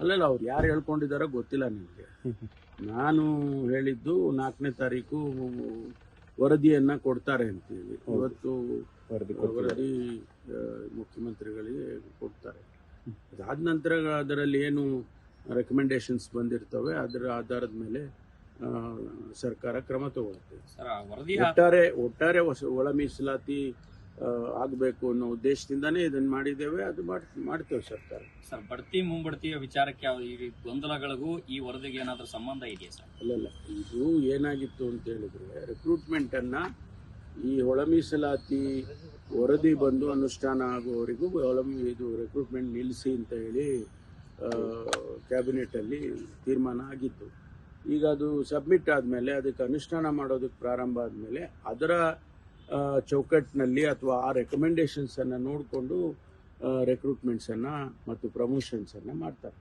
ಅಲ್ಲಲ್ಲ ಅವ್ರು ಯಾರು ಹೇಳ್ಕೊಂಡಿದ್ದಾರೋ ಗೊತ್ತಿಲ್ಲ ನಿಮಗೆ. ನಾನು ಹೇಳಿದ್ದು 4ನೇ ತಾರೀಕು ವರದಿಯನ್ನ ಕೊಡ್ತಾರೆ ಅಂತೇಳಿ. ಇವತ್ತು ವರದಿ ಮುಖ್ಯಮಂತ್ರಿಗಳಿಗೆ ಕೊಡ್ತಾರೆ. ಅದಾದ ನಂತರ ಅದರಲ್ಲಿ ಏನು ರೆಕಮೆಂಡೇಶನ್ಸ್ ಬಂದಿರ್ತವೆ ಅದರ ಆಧಾರದ ಮೇಲೆ ಸರ್ಕಾರ ಕ್ರಮ ತಗೊಳ್ಳುತ್ತೆ. ಒಟ್ಟಾರೆ ಒಳ ಮೀಸಲಾತಿ ಆಗಬೇಕು ಅನ್ನೋ ಉದ್ದೇಶದಿಂದಾನೇ ಇದನ್ನ ಮಾಡಿದ್ದೇವೆ. ಅದು ಮಾಡ್ತೇವೆ ಸರ್ಕಾರ. ಸರ್, ಬಡ್ತಿ ಮುಂಬಡ್ತಿಯ ವಿಚಾರಕ್ಕೆ ಈ ಗೊಂದಲಗಳಿಗೂ ಈ ವರದಿಗೆ ಏನಾದರೂ ಸಂಬಂಧ ಇದೆಯಾ ಸರ್? ಅಲ್ಲಲ್ಲ, ಇದು ಏನಾಗಿತ್ತು ಅಂತ ಹೇಳಿದ್ರೆ ರೆಕ್ರೂಟ್ಮೆಂಟ್ ಅನ್ನ ಈ ಒಳ ಮೀಸಲಾತಿ ವರದಿ ಬಂದು ಅನುಷ್ಠಾನ ಆಗುವವರೆಗೂ ಇದು ರೆಕ್ರೂಟ್ಮೆಂಟ್ ನಿಲ್ಲಿಸಿ ಅಂತ ಹೇಳಿ ಕ್ಯಾಬಿನೆಟ್ ಅಲ್ಲಿ ತೀರ್ಮಾನ ಆಗಿತ್ತು. ಈಗ ಅದು ಸಬ್ಮಿಟ್ ಆದಮೇಲೆ ಅದಕ್ಕೆ ಅನುಷ್ಠಾನ ಮಾಡೋದಕ್ಕೆ ಪ್ರಾರಂಭ ಆದಮೇಲೆ ಅದರ ಚೌಕಟ್ಟಿನಲ್ಲಿ ಅಥವಾ ಆ ರೆಕಮೆಂಡೇಶನ್ಸ್ ಅನ್ನು ನೋಡಿಕೊಂಡು ರೆಕ್ರೂಟ್ಮೆಂಟ್ಸನ್ನು ಮತ್ತು ಪ್ರಮೋಷನ್ಸನ್ನು ಮಾಡ್ತಾರೆ.